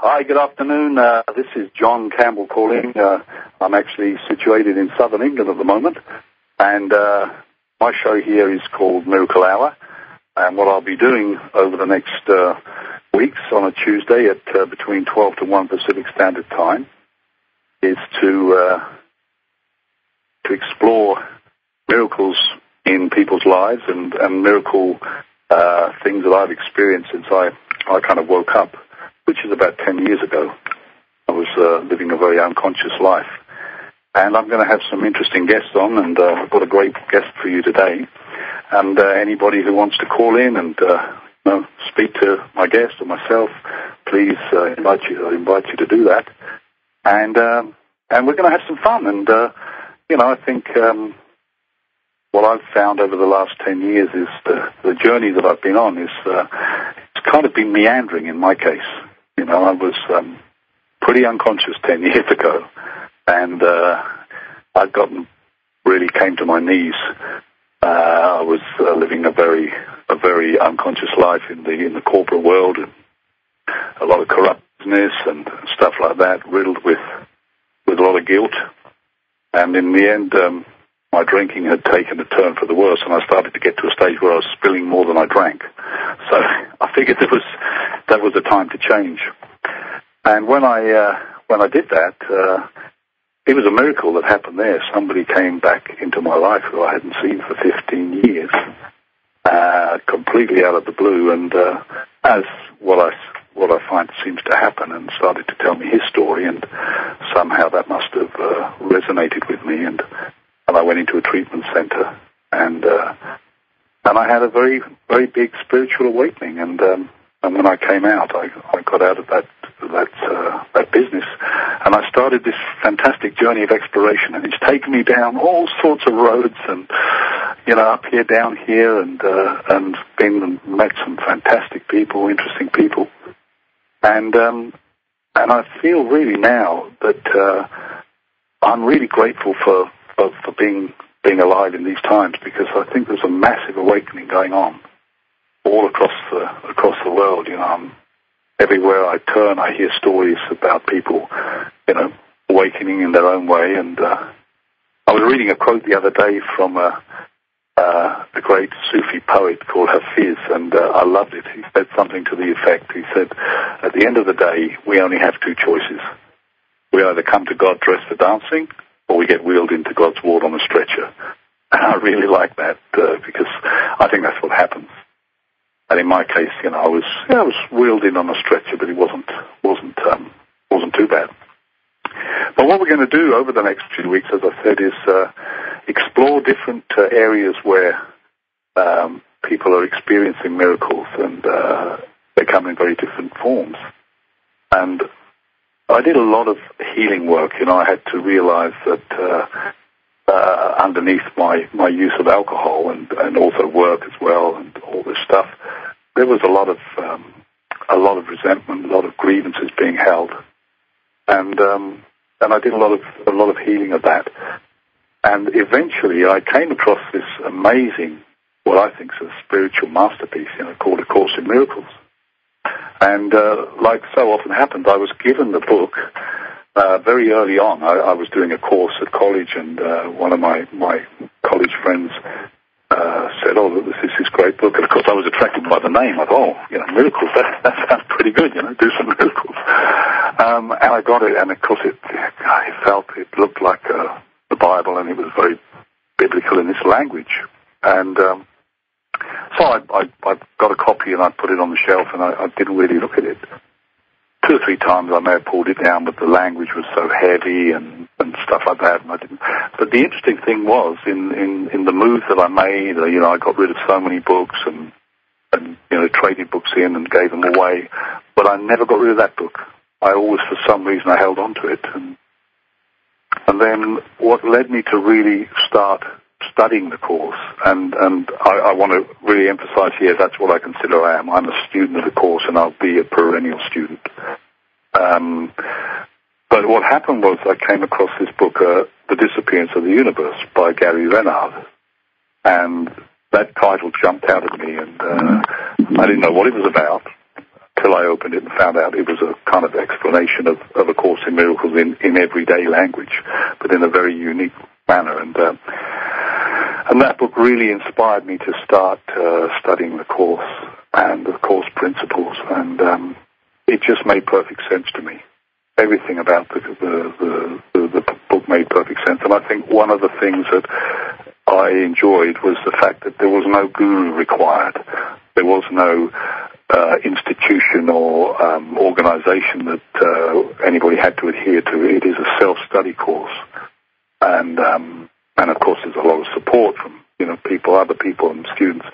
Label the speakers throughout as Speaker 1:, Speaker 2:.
Speaker 1: Hi, good afternoon. This is John Campbell calling. I'm actually situated in southern England at the moment, and my show here is called Miracle Hour. And what I'll be doing over the next weeks on a Tuesday at between 12 to 1 Pacific Standard Time is to explore miracles in people's lives and miracle things that I've experienced since I kind of woke up, which is about 10 years ago. I was living a very unconscious life. And I'm going to have some interesting guests on, and I've got a great guest for you today. And anybody who wants to call in and speak to my guest or myself, please I invite you to do that. And we're going to have some fun. And, I think what I've found over the last 10 years is the journey that I've been on is it's kind of been meandering in my case. I was pretty unconscious 10 years ago, and I'd really came to my knees. I was living a very unconscious life in the corporate world, and a lot of corrupt business and stuff like that, riddled with a lot of guilt. And in the end, my drinking had taken a turn for the worse, and I started to get to a stage where I was spilling more than I drank. So I figured that was the time to change. And when I did that, it was a miracle that happened there. Somebody came back into my life who I hadn't seen for 15 years, completely out of the blue, and as what I find seems to happen, and started to tell me his story, and somehow that must have resonated with me, and I went into a treatment center, and I had a very, very big spiritual awakening, and when I came out, I got out of that business, and I started this fantastic journey of exploration, and it's taken me down all sorts of roads, and up here, down here, and met some fantastic people, interesting people, and I feel really now that I'm really grateful for being alive in these times, because I think there's a massive awakening going on all across the world. Everywhere I turn, I hear stories about people, awakening in their own way. And I was reading a quote the other day from a great Sufi poet called Hafiz, and I loved it. He said something to the effect. He said, "At the end of the day, we only have two choices. We either come to God dressed for dancing, or we get wheeled into God's ward on a stretcher." And I really like that because I think that's what happens. And in my case, I was wheeled in on a stretcher, but it wasn't too bad. But what we're going to do over the next few weeks, as I said, is explore different areas where people are experiencing miracles, and they come in very different forms. And I did a lot of healing work. I had to realize that underneath my use of alcohol and also work as well, and all this stuff, there was a lot of resentment, a lot of grievances being held, and I did a lot of healing of that. And eventually, I came across this amazing, what I think is a spiritual masterpiece, called A Course in Miracles. And like so often happens, I was given the book very early on. I was doing a course at college, and one of my college friends said, "Oh, this is this great book." And of course, I was attracted by the name. I thought, miracles, that sounds pretty good, do some miracles. And I got it, and of course, it looked like the Bible, and it was very biblical in its language. And so I got a copy, and I put it on the shelf, and I didn't really look at it. 2 or 3 times I may have pulled it down, but the language was so heavy and stuff like that, and I didn't. But the interesting thing was, in the move that I made, I got rid of so many books and traded books in and gave them away, but I never got rid of that book. I always, for some reason, I held on to it. And then what led me to really start studying the course, and I want to really emphasize here, that's what I consider I am. I'm a student of the course, and I'll be a perennial student. But what happened was I came across this book, The Disappearance of the Universe, by Gary Renard, and that title jumped out at me, and I didn't know what it was about. till I opened it and found out it was a kind of explanation of A Course in Miracles in everyday language, but in a very unique manner. And that book really inspired me to start studying the Course and the Course principles, and it just made perfect sense to me. Everything about the book made perfect sense, and I think one of the things that I enjoyed was the fact that there was no guru required. There was no institution or organization that anybody had to adhere to. It is a self-study course, and of course there's a lot of support from other people and students.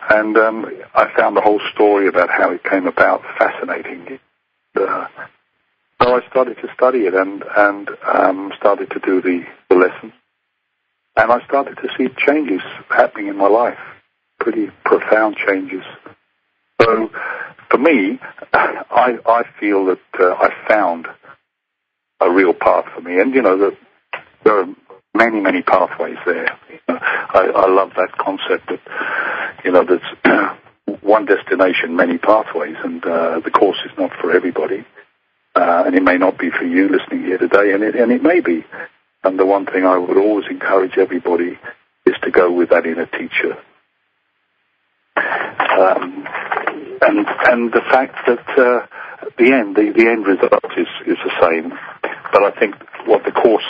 Speaker 1: And I found the whole story about how it came about fascinating. So I started to study it and started to do the lessons, and I started to see changes happening in my life, pretty profound changes. So for me, I feel that I found a real path for me, and that there are many, many pathways there. I love that concept that there's one destination, many pathways, and the Course is not for everybody, and it may not be for you listening here today, and it may be. And the one thing I would always encourage everybody is to go with that inner teacher. And the fact that the end result is the same, but I think what the Course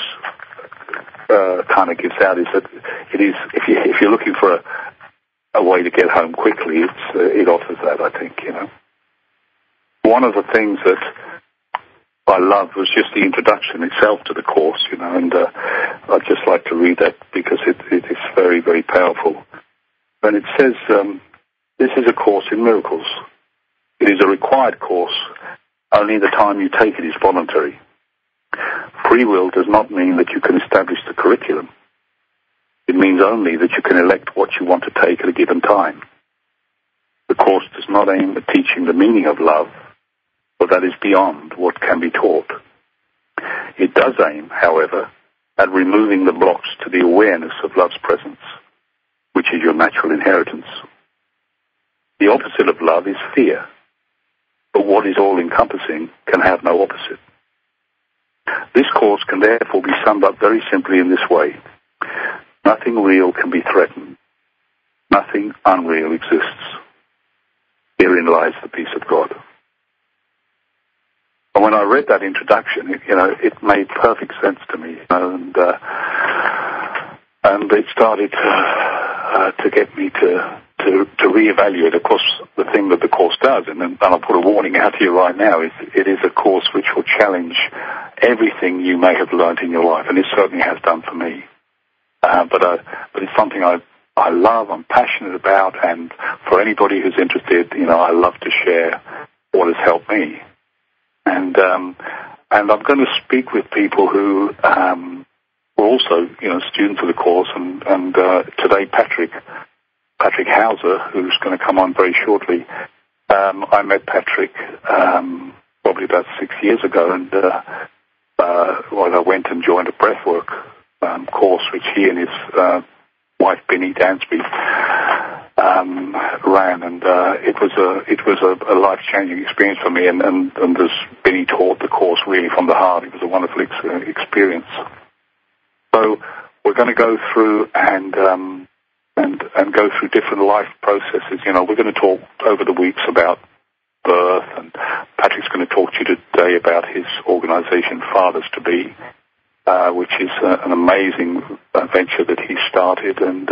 Speaker 1: kind of gives out is that it is, if you're looking for a way to get home quickly, it offers that, I think. One of the things that I loved was just the introduction itself to the Course, and I'd just like to read that because it is very, very powerful. And it says, this is a Course in Miracles. It is a required course. Only the time you take it is voluntary. Free will does not mean that you can establish the curriculum. It means only that you can elect what you want to take at a given time. The Course does not aim at teaching the meaning of love, but that is beyond what can be taught. It does aim, however, at removing the blocks to the awareness of love's presence, which is your natural inheritance. The opposite of love is fear, but what is all-encompassing can have no opposite. This Course can therefore be summed up very simply in this way. Nothing real can be threatened. Nothing unreal exists. Herein lies the peace of God. And when I read that introduction, it made perfect sense to me, and it started to get me to reevaluate. Of course, the thing that the Course does, and I'll put a warning out to you right now, is it is a course which will challenge everything you may have learned in your life, and it certainly has done for me. But it's something I love, I'm passionate about, and for anybody who's interested, I love to share what has helped me. And I'm going to speak with people who were also, students of the Course, and today Patrick Hauser, who's going to come on very shortly. I met Patrick probably about 6 years ago, and I went and joined a breathwork course which he and his wife Benny Dansby ran, and it was a life-changing experience for me. And as Benny taught the Course really from the heart, it was a wonderful experience. So we're going to go through and go through different life processes. We're going to talk over the weeks about birth, and Patrick's going to talk to you today about his organization, Fathers to Be, which is an amazing venture that he started, and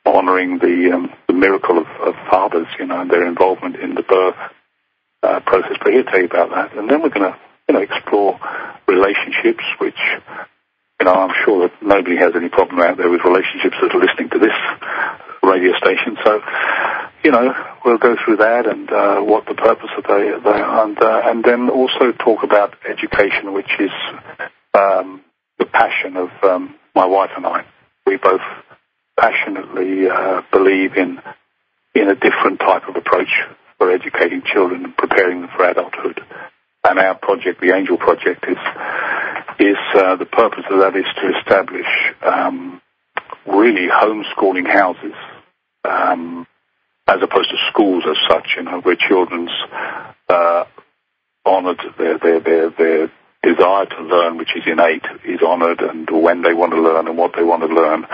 Speaker 1: honoring the miracle of fathers, and their involvement in the birth process. But he'll tell you about that. And then we're going to explore relationships, which I'm sure that nobody has any problem out there with relationships that are listening to this radio station. So, we'll go through that and what the purpose of they are, and then also talk about education, which is the passion of my wife and I. We both passionately believe in a different type of approach for educating children and preparing them for adulthood. And our project, the Angel Project, is the purpose of that is to establish really homeschooling houses, as opposed to schools as such, where children's honoured, their desire to learn, which is innate, is honoured, and when they want to learn and what they want to learn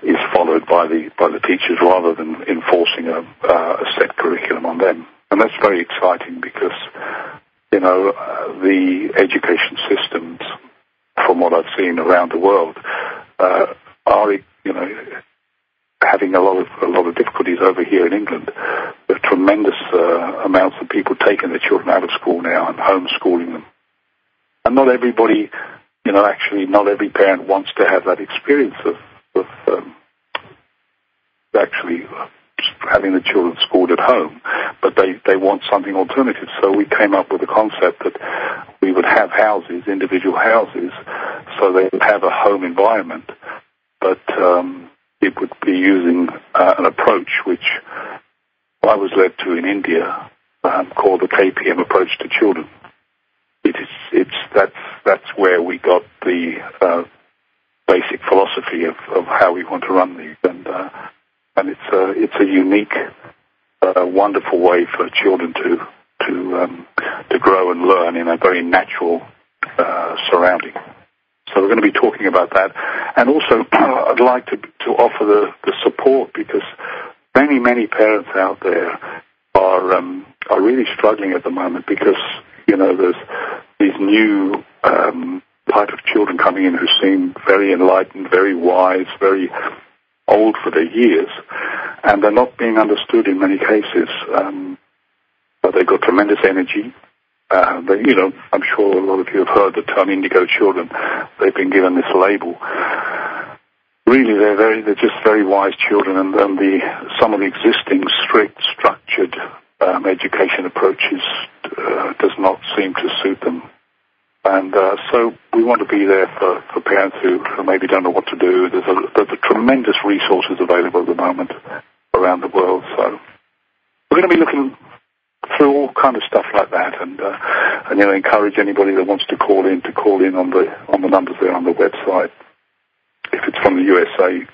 Speaker 1: is followed by the teachers rather than enforcing a set curriculum on them. And that's very exciting because, the education systems, from what I've seen around the world, are, having a lot of difficulties over here in England. There are tremendous amounts of people taking their children out of school now and homeschooling them. And not everybody, actually not every parent wants to have that experience of actually having the children schooled at home, but they want something alternative. So we came up with a concept that we would have houses, individual houses, so they would have a home environment, but it would be using an approach which I was led to in India, called the KPM approach to children. That's where we got the basic philosophy of how we want to run these, and it's a unique, wonderful way for children to grow and learn in a very natural surrounding. So we're going to be talking about that, and also I'd like to offer the support, because many parents out there are really struggling at the moment, because there's these new type of children coming in who seem very enlightened, very wise, very old for their years, and they're not being understood in many cases. But they've got tremendous energy. I'm sure a lot of you have heard the term indigo children. They've been given this label. Really, they're just very wise children, and some of the existing strict, structured education approaches does not seem to suit them. And so we want to be there for parents who maybe don't know what to do. There's a tremendous resources available at the moment around the world. So we're going to be looking through all kind of stuff like that, and encourage anybody that wants to call in on the numbers there on the website. If it's from the USA,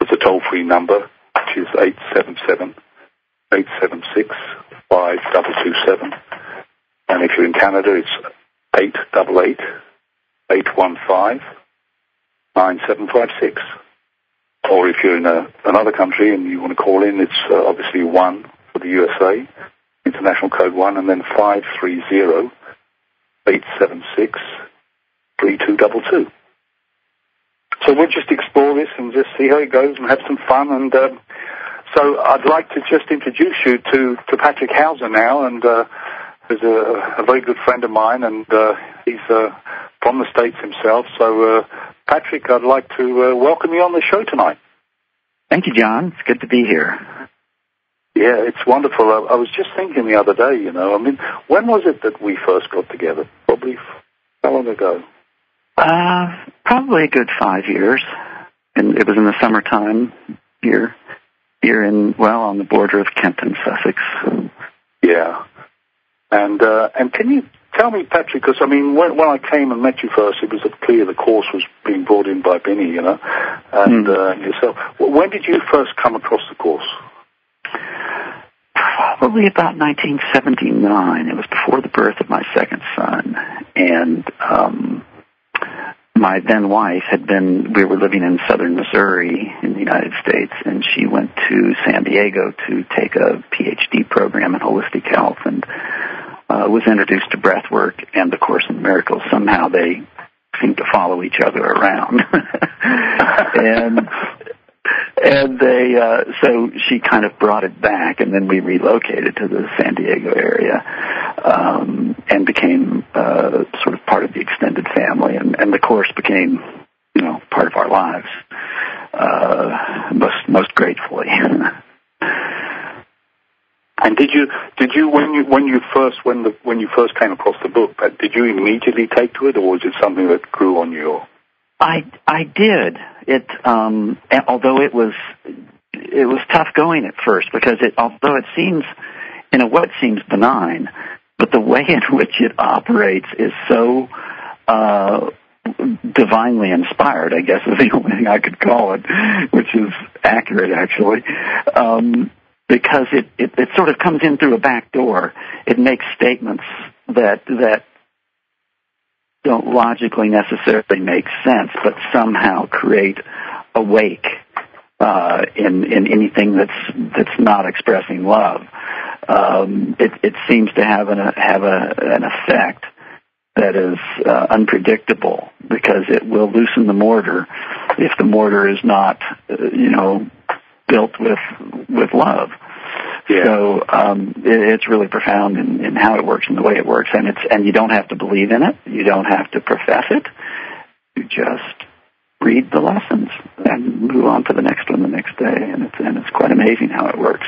Speaker 1: it's a toll-free number, which is 877-876-5227. And if you're in Canada, it's 888-815-9756. Or if you're in another country and you want to call in, it's obviously 1 for the USA, international code 1, and then 530-876-3222. So we'll just explore this and just see how it goes and have some fun. And so I'd like to just introduce you to Patrick Hauser now, and who's a very good friend of mine, and he's from the States himself. So, Patrick, I'd like to welcome you on the show tonight.
Speaker 2: Thank you, John. It's good to be here.
Speaker 1: Yeah, it's wonderful. I was just thinking the other day, when was it that we first got together? Probably how long ago?
Speaker 2: Probably a good 5 years. And it was in the summertime here on the border of Kent and Sussex.
Speaker 1: Yeah. And can you tell me, Patrick, because, when I came and met you first, it was clear the course was being brought in by Benny, and yourself. When did you first come across the course?
Speaker 2: Probably about 1979. It was before the birth of my second son. And my then wife we were living in southern Missouri in the United States, and she went to San Diego to take a PhD program in holistic health, and was introduced to breath work and the Course in Miracles. Somehow they seem to follow each other around. and they so she kind of brought it back, and then we relocated to the San Diego area, and became sort of part of the extended family, and the Course became part of our lives, most gratefully.
Speaker 1: And did you when you first came across the book, did you immediately take to it, or was it something that grew on you?
Speaker 2: I did. It although it was tough going at first, because although it seems what seems benign, but the way in which it operates is so divinely inspired, I guess is the only thing I could call it, which is accurate, actually. because it sort of comes in through a back door. It makes statements that don't logically necessarily make sense, but somehow create a wake in anything that's not expressing love. It seems to have an effect that is unpredictable, because it will loosen the mortar if the mortar is not built with love.
Speaker 1: Yeah.
Speaker 2: So it's really profound in how it works and the way it works, and you don't have to believe in it, you don't have to profess it, you just read the lessons and move on to the next one the next day, and it's quite amazing how it works.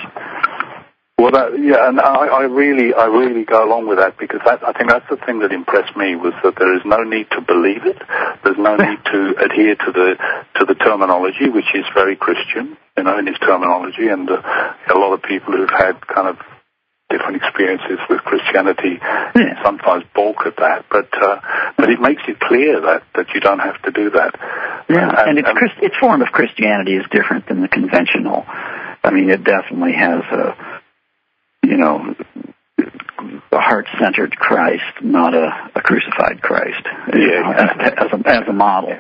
Speaker 1: Well, and I really go along with that, because I think that's the thing that impressed me, was that there is no need to believe it. There's no need to adhere to the terminology, which is very Christian, in its terminology, and a lot of people who've had kind of different experiences with Christianity sometimes balk at that, but it makes it clear that you don't have to do that.
Speaker 2: Yeah, and its form of Christianity is different than the conventional. I mean, it definitely has a heart-centered Christ, not a crucified Christ, as a model.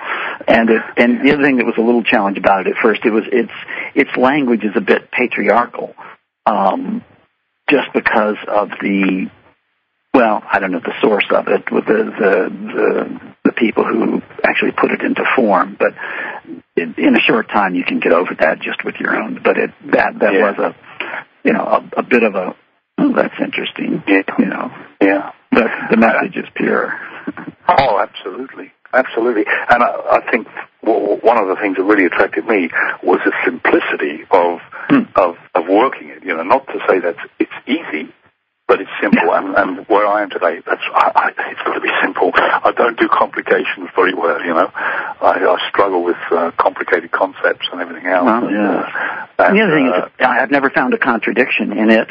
Speaker 2: And the other thing that was a little challenge about it at first, its language is a bit patriarchal, just because of the source of it, with the people who actually put it into form. But in a short time, you can get over that just with your own. But that was a bit of a, that's interesting,
Speaker 1: Yeah.
Speaker 2: But the message is pure.
Speaker 1: Oh, absolutely. Absolutely. And I think one of the things that really attracted me was the simplicity of working it. Not to say that it's easy, but it's simple. Yeah. And where I am today, it's got to be simple. I don't do complications very well, I struggle with complicated concepts and everything else.
Speaker 2: Well, yeah. And the other thing is, I've never found a contradiction in it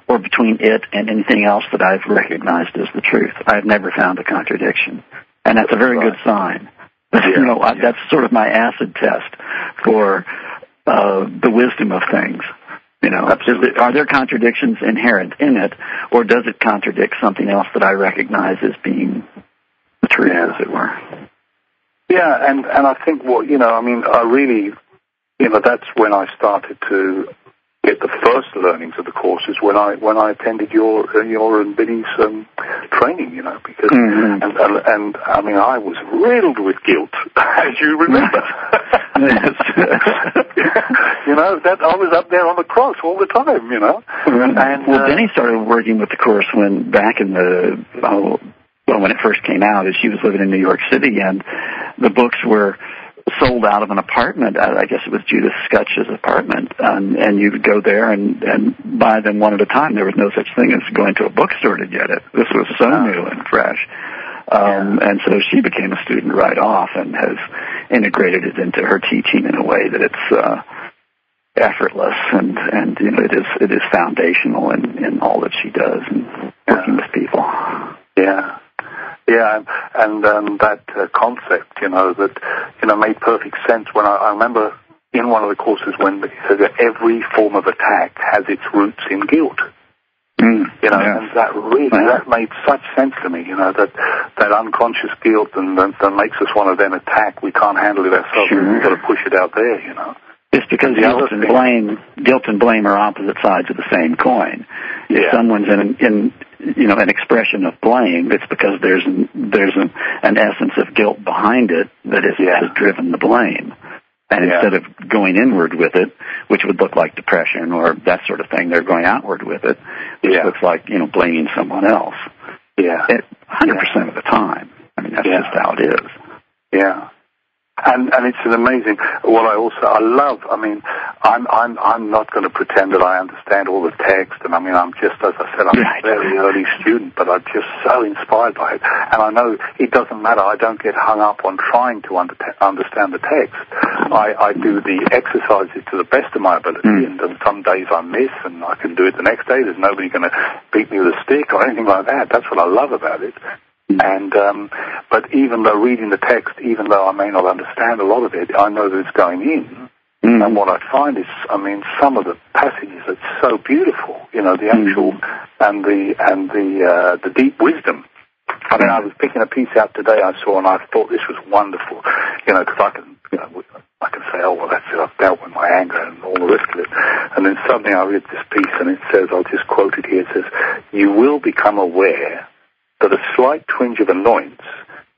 Speaker 2: or between it and anything else that I've recognized as the truth. I've never found a contradiction. And that's a very good sign. Yeah. That's sort of my acid test for the wisdom of things. Are there contradictions inherent in it, or does it contradict something else that I recognize as being the truth, as it were?
Speaker 1: Yeah, and I think I really, that's when I started to get the first learnings of the courses, when I attended your and Billy's training, because and I mean, I was riddled with guilt, as you remember. That I was up there on the cross all the time, And
Speaker 2: Denny started working with the course back in when it first came out, as she was living in New York City, and the books were sold out of an apartment. I guess it was Judith Scutch's apartment, and you would go there and buy them one at a time. There was no such thing as going to a bookstore to get it. This was so new and fresh. And so she became a student right off and has integrated it into her teaching in a way that it's effortless, and it is foundational in all that she does and working with people.
Speaker 1: Yeah. Yeah, and that concept, that made perfect sense when I remember in one of the courses when it said that every form of attack has its roots in guilt. And that really that made such sense to me. That unconscious guilt and that makes us want to then attack. We can't handle it ourselves.
Speaker 2: Sure.
Speaker 1: We've got to push it out there.
Speaker 2: It's because guilt and blame are opposite sides of the same coin. If someone's in an expression of blame, it's because there's an essence of guilt behind it that has driven the blame. And instead of going inward with it, which would look like depression or that sort of thing, they're going outward with it, which looks like blaming someone else. Yeah, 100% of the time. I mean, that's just how it is.
Speaker 1: Yeah. And it's an amazing. What I love. I mean, I'm not going to pretend that I understand all the text, and I mean, I'm just, as I said, I'm a very early student, but I'm just so inspired by it. And I know it doesn't matter. I don't get hung up on trying to understand the text. I do the exercises to the best of my ability, and some days I miss, and I can do it the next day. There's nobody going to beat me with a stick or anything like that. That's what I love about it. And but even though reading the text, even though I may not understand a lot of it, I know that it's going in, And what I find is, I mean, some of the passages are so beautiful, the actual and the deep wisdom. I mean, I was picking a piece out today I saw, and I thought this was wonderful, because I can say, oh, well, that's it, I've dealt with my anger and all the rest of it. And then suddenly I read this piece, and it says, I'll just quote it here, it says, you will become aware that a slight twinge of annoyance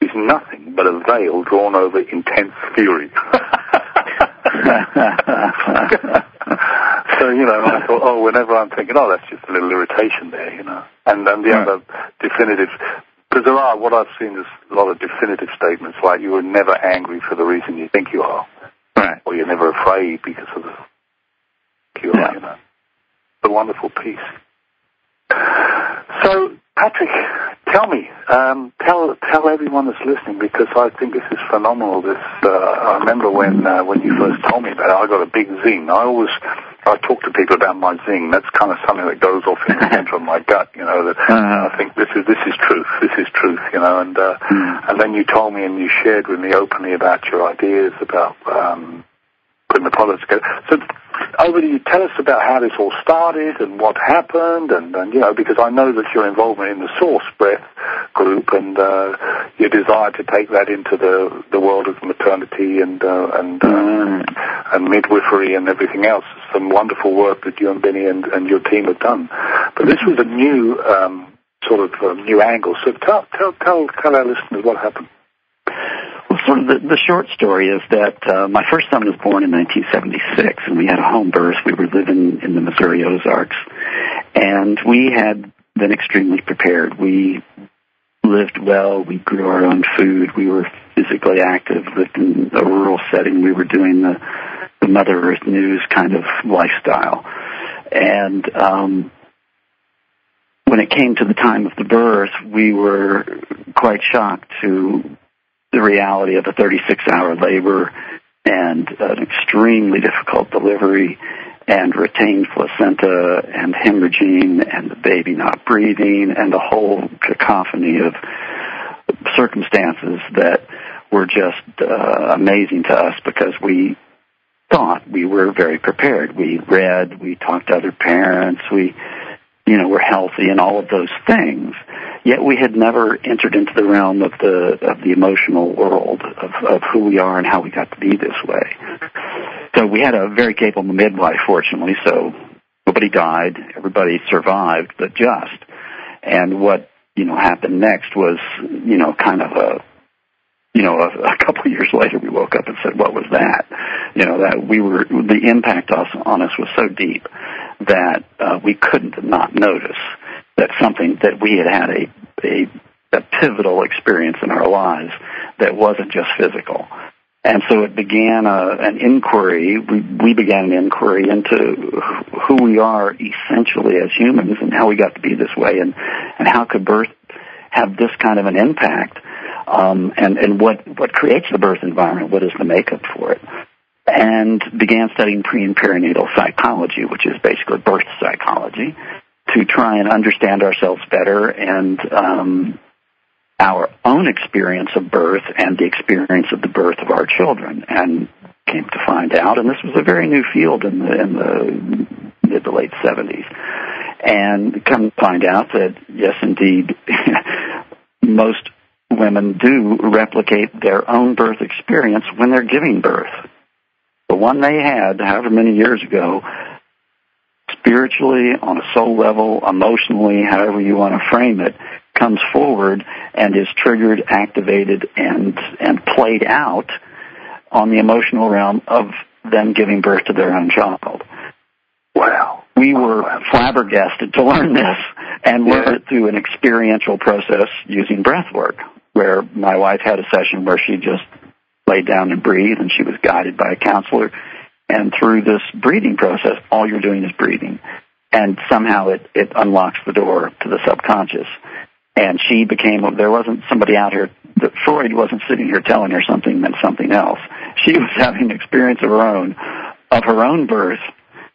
Speaker 1: is nothing but a veil drawn over intense fury. So, I thought, oh, whenever I'm thinking, oh, that's just a little irritation there, And then the other definitive, because what I've seen is a lot of definitive statements like you are never angry for the reason you think you are.
Speaker 2: Right.
Speaker 1: Or you're never afraid because of the you are, It's a wonderful piece. So, Patrick, tell me, tell everyone that's listening, because I think this is phenomenal. I remember when you first told me about it, I got a big zing. I talk to people about my zing. That's kind of something that goes off in the center of my gut, that I think this is truth. This is truth, and then you told me and you shared with me openly about your ideas about putting the products together. So over to you. Tell us about how this all started and what happened, and because I know that your involvement in the Source Breath group and your desire to take that into the world of maternity and midwifery and everything else. Some wonderful work that you and Benny and your team have done. But this was a new new angle. So tell our listeners what happened.
Speaker 2: Well, sort of the short story is that my first son was born in 1976, and we had a home birth. We were living in the Missouri Ozarks, and we had been extremely prepared. We lived well. We grew our own food. We were physically active, lived in a rural setting. We were doing the Mother Earth News kind of lifestyle. And when it came to the time of the birth, we were quite shocked to the reality of a 36-hour labor and an extremely difficult delivery and retained placenta and hemorrhaging and the baby not breathing and a whole cacophony of circumstances that were just amazing to us because we thought we were very prepared. We read, we talked to other parents, we were healthy and all of those things. Yet we had never entered into the realm of the emotional world of who we are and how we got to be this way. So we had a very capable midwife, fortunately, so nobody died, everybody survived, but just. And what, happened next was, kind of a couple of years later we woke up and said, what was that? That the impact on us was so deep that we couldn't not notice that something that we had a pivotal experience in our lives that wasn't just physical. And so it began an inquiry. We began an inquiry into who we are essentially as humans and how we got to be this way and how could birth have this kind of an impact, and what creates the birth environment, what is the makeup for it. And began studying pre- and perinatal psychology, which is basically birth psychology, to try and understand ourselves better and our own experience of birth and the experience of the birth of our children. And came to find out, and this was a very new field in the mid to late 70s, and come to find out that, yes, indeed, most women do replicate their own birth experience when they're giving birth. The one they had, however many years ago, spiritually, on a soul level, emotionally, however you want to frame it, comes forward and is triggered, activated, and played out on the emotional realm of them giving birth to their own child.
Speaker 1: Wow.
Speaker 2: We were flabbergasted to learn this and learn it through an experiential process using breath work, where my wife had a session where she just laid down and breathed, and she was guided by a counselor. And through this breathing process, all you're doing is breathing. And somehow it unlocks the door to the subconscious. And she there wasn't somebody out here, that Freud wasn't sitting here telling her something meant something else. She was having an experience of her own birth,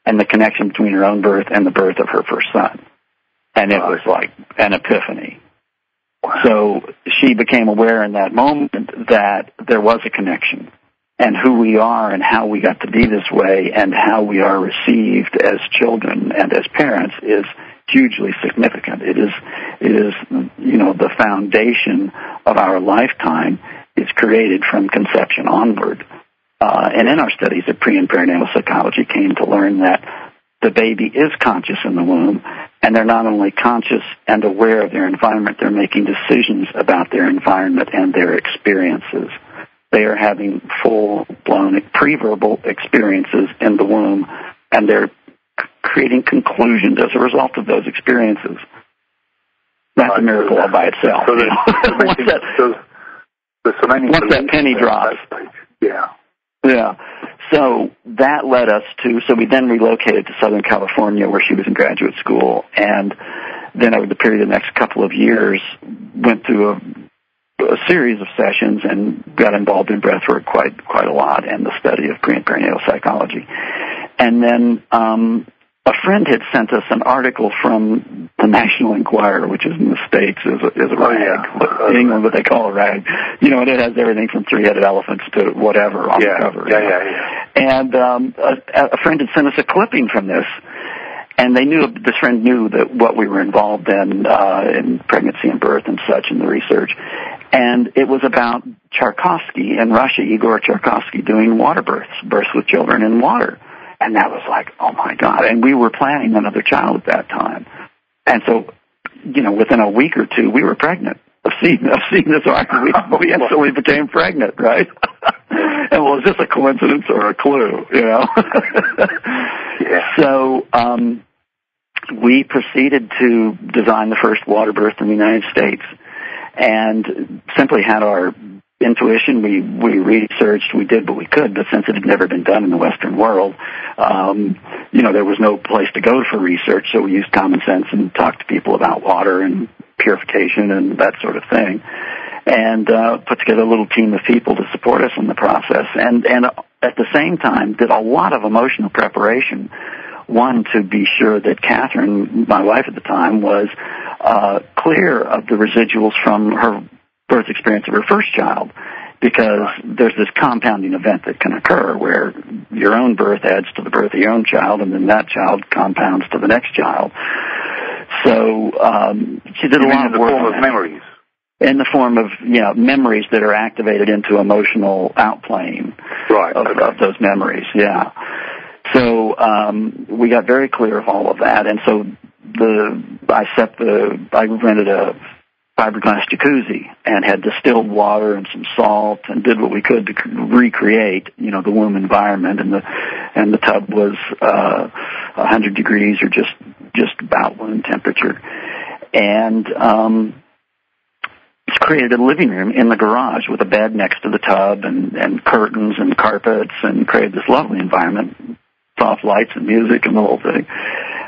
Speaker 2: and the connection between her own birth and the birth of her first son. And it was like an epiphany. Wow. So she became aware in that moment that there was a connection. and who we are and how we got to be this way and how we are received as children and as parents is hugely significant. It is, the foundation of our lifetime is created from conception onward. And in our studies of pre- and perinatal psychology came to learn that the baby is conscious in the womb, and they're not only conscious and aware of their environment, they're making decisions about their environment and their experiences. They are having full-blown pre-verbal experiences in the womb, and they're creating conclusions as a result of those experiences. That's a miracle all by itself.
Speaker 1: So
Speaker 2: once that penny drops.
Speaker 1: Yeah.
Speaker 2: Yeah. So that led us so we then relocated to Southern California where she was in graduate school, and then over the period of the next couple of years went through a series of sessions and got involved in breathwork quite a lot and the study of pre- and perinatal psychology. And then a friend had sent us an article from the National Enquirer, which is in the States, is a rag. In England, what they call a rag. And it has everything from three-headed elephants to whatever on the cover.
Speaker 1: Yeah.
Speaker 2: And a friend had sent us a clipping from this, and this friend knew that what we were involved in pregnancy and birth and such in the research. And it was about Tchaikovsky in Russia, Igor Tchaikovsky, doing water births with children in water. And that was like, oh, my God. And we were planning another child at that time. And so, within a week or two, we were pregnant of seeing this article. We instantly became pregnant, right? And was this a coincidence or a clue, Yeah. So we proceeded to design the first water birth in the United States and simply had our intuition. We researched, we did what we could, but since it had never been done in the Western world, there was no place to go for research, so we used common sense and talked to people about water and purification and that sort of thing, and put together a little team of people to support us in the process, and at the same time did a lot of emotional preparation. One, to be sure that Catherine, my wife at the time, was clear of the residuals from her birth experience of her first child, because there's this compounding event that can occur where your own birth adds to the birth of your own child, and then that child compounds to the next child. So she did a lot of work
Speaker 1: in the form of memories.
Speaker 2: In the form of memories that are activated into emotional outplaying of those memories. Yeah. So we got very clear of all of that, and so I rented a fiberglass jacuzzi and had distilled water and some salt and did what we could to recreate, the womb environment, and the tub was 100 degrees or just about room temperature, and it's created a living room in the garage with a bed next to the tub and curtains and carpets, and created this lovely environment, soft lights and music and the whole thing.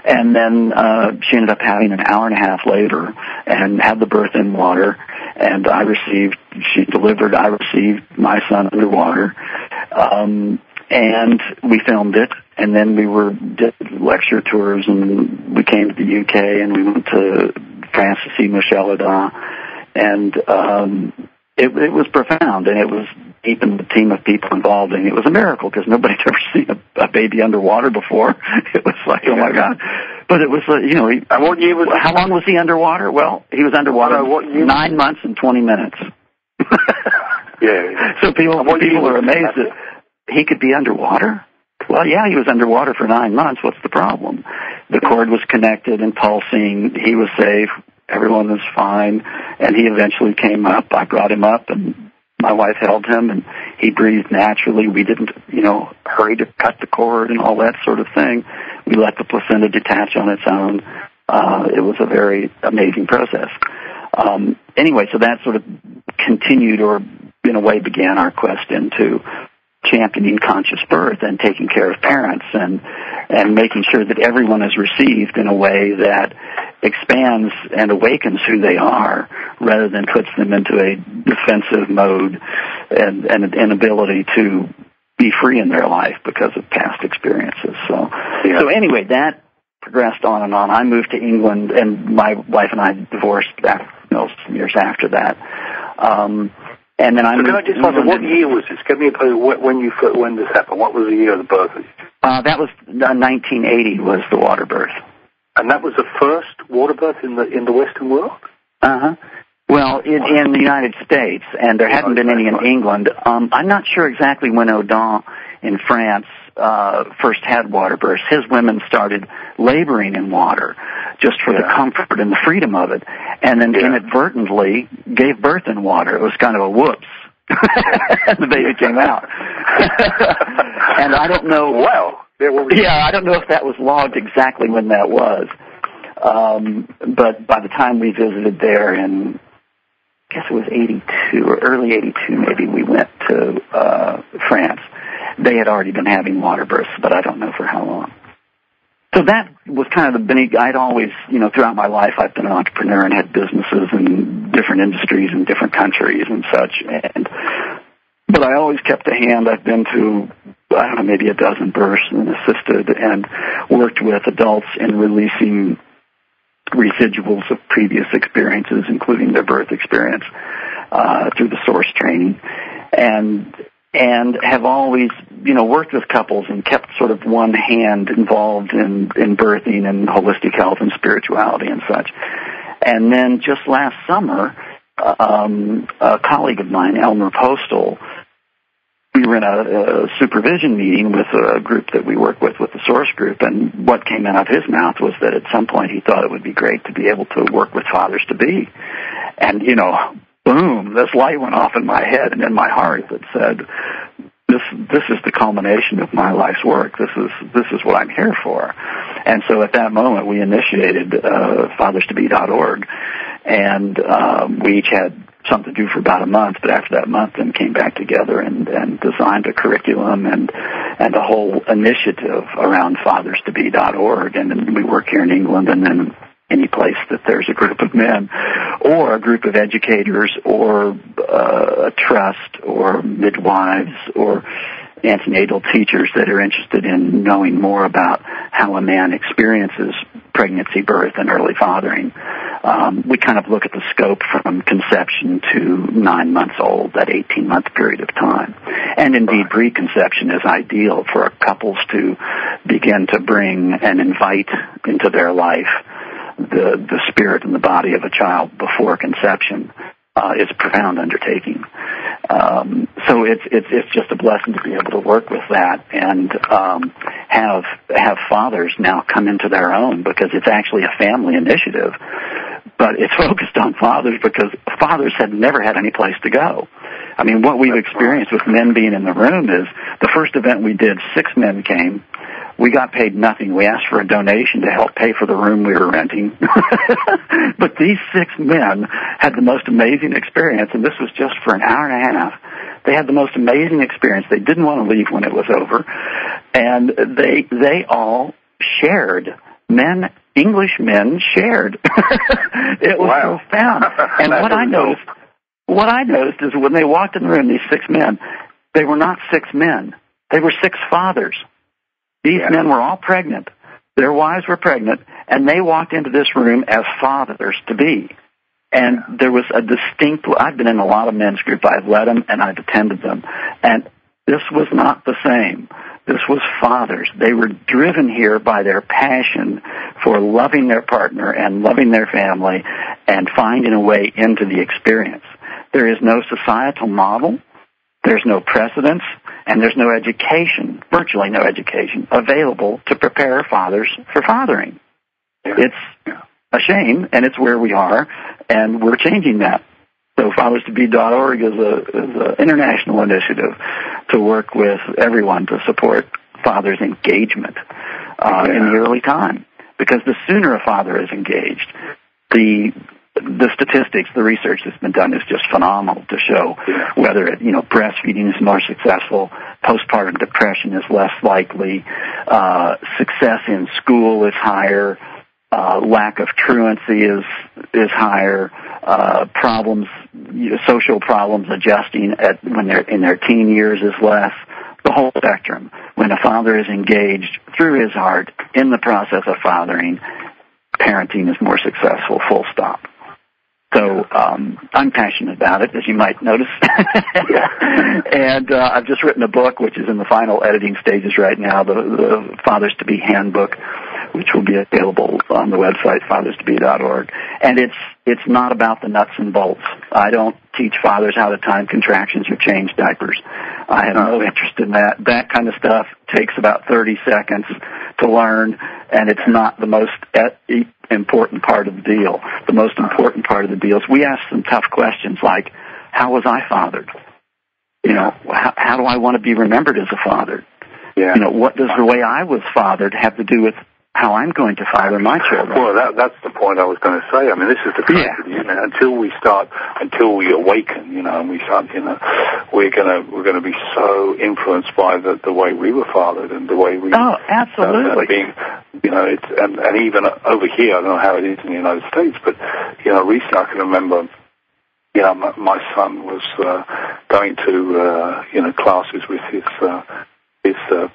Speaker 2: And then she ended up having an hour and a half labor and had the birth in water, and I received my son underwater, and we filmed it, and then we did lecture tours, and we came to the UK, and we went to France to see Michel Ardan, and it was profound, and it was even the team of people involved, and it was a miracle because nobody's ever seen a baby underwater before. It was like, oh my God! But it was,
Speaker 1: And what year was it?
Speaker 2: How long was he underwater? Well, he was underwater 9 months and 20 minutes.
Speaker 1: Yeah.
Speaker 2: So people are amazed that he could be underwater. Well, yeah, he was underwater for 9 months. What's the problem? The cord was connected and pulsing. He was safe. Everyone was fine, and he eventually came up. I brought him up, and my wife held him, and he breathed naturally. We didn't, hurry to cut the cord and all that sort of thing. We let the placenta detach on its own. It was a very amazing process. Anyway, so that sort of continued, or in a way began, our quest into championing conscious birth and taking care of parents and making sure that everyone is received in a way that expands and awakens who they are rather than puts them into a defensive mode and an inability to be free in their life because of past experiences. So anyway, that progressed on and on. I moved to England, and my wife and I divorced some years after that. And then
Speaker 1: can I just ask, what year was this? Give me a clue when this happened. What was the year of the birth?
Speaker 2: That was 1980 was the water birth.
Speaker 1: And that was the first water birth in the Western world?
Speaker 2: Uh-huh. Well, in the United States, and there hadn't been any in England. I'm not sure exactly when Audin in France first had water births. His women started laboring in water just for the comfort and the freedom of it, and then inadvertently gave birth in water. It was kind of a whoops. And the baby came out. And I don't know.
Speaker 1: Wow.
Speaker 2: I don't know if that was logged exactly when that was. But by the time we visited there in, I guess it was 82 or early 82 maybe, we went to France. They had already been having water births, but I don't know for how long. So that was kind of I'd always, throughout my life, I've been an entrepreneur and had businesses in different industries in different countries and such. But I always kept a hand. I've been to, I don't know, maybe a dozen births and assisted and worked with adults in releasing residuals of previous experiences, including their birth experience, through the source training. And have always, worked with couples and kept sort of one hand involved in birthing and holistic health and spirituality and such. And then just last summer, a colleague of mine, Elmer Postal, we were in a supervision meeting with a group that we work with the Source Group, and what came out of his mouth was that at some point he thought it would be great to be able to work with fathers-to-be. And, boom, this light went off in my head and in my heart that said, this is the culmination of my life's work. This is what I'm here for. And so at that moment we initiated FathersToBe.org, and we each had something to do for about a month, but after that month then came back together and designed a curriculum and a whole initiative around FathersToBe.org. And then we work here in England, and then any place that there's a group of men or a group of educators or a trust or midwives or antenatal teachers that are interested in knowing more about how a man experiences pregnancy, birth, and early fathering. We kind of look at the scope from conception to 9 months old, that 18-month period of time. And indeed, preconception is ideal for couples to begin to bring and invite into their life the spirit and the body of a child before conception. Is a profound undertaking. So it's just a blessing to be able to work with that and have fathers now come into their own, because it's actually a family initiative, but it's focused on fathers because fathers had never had any place to go. I mean, what we've experienced with men being in the room is the first event we did, 6 men came. We got paid nothing. We asked for a donation to help pay for the room we were renting. But these 6 men had the most amazing experience, and this was just for an hour and a half. They had the most amazing experience. They didn't want to leave when it was over. And they all shared. English men shared. It was profound. And what I noticed is when they walked in the room, these 6 men, they were not 6 men. They were 6 fathers. These men were all pregnant. Their wives were pregnant, and they walked into this room as fathers-to-be. And there was a distinct, I've been in a lot of men's groups. I've led them, and I've attended them. And this was not the same. This was fathers. They were driven here by their passion for loving their partner and loving their family and finding a way into the experience. There is no societal model. There's no precedence, and there's no education, virtually no education, available to prepare fathers for fathering. It's a shame, and it's where we are, and we're changing that. So FathersToBe.org is an international initiative to work with everyone to support fathers' engagement in the early time. Because the sooner a father is engaged, the statistics, the research that's been done is just phenomenal to show whether breastfeeding is more successful, postpartum depression is less likely, success in school is higher, lack of truancy is higher, problems, social problems adjusting when they're in their teen years is less. The whole spectrum. When a father is engaged through his heart in the process of fathering, parenting is more successful, full stop. So I'm passionate about it, as you might notice. And I've just written a book, which is in the final editing stages right now, the Fathers to Be Handbook, which will be available on the website, fatherstobe.org. And it's not about the nuts and bolts. I don't teach fathers how to time contractions or change diapers. I have no interest in that. That kind of stuff takes about 30 seconds to learn, and it's not the most important part of the deal. The most important part of the deal is we ask some tough questions like, how was I fathered? You know, how do I want to be remembered as a father?
Speaker 1: Yeah.
Speaker 2: You know, what does the way I was fathered have to do with how I'm going to father my children?
Speaker 1: Well, that's the point I was going to say. I mean, this is the truth. You know, until we awaken, you know, and we start, you know, we're going to be so influenced by the way we were fathered and the way we.
Speaker 2: Oh, absolutely.
Speaker 1: Being, you know, it's and even over here, I don't know how it is in the United States, but you know, recently I can remember. You know, my son was going to you know, classes with his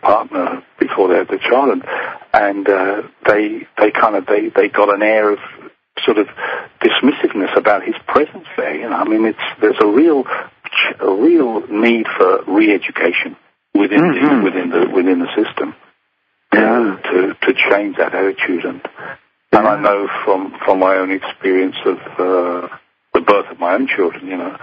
Speaker 1: partner before they had the child, and they got an air of sort of dismissiveness about his presence there. You know, I mean, there's a real need for re-education within the system to change that attitude, and I know from my own experience of the birth of my own children, you know.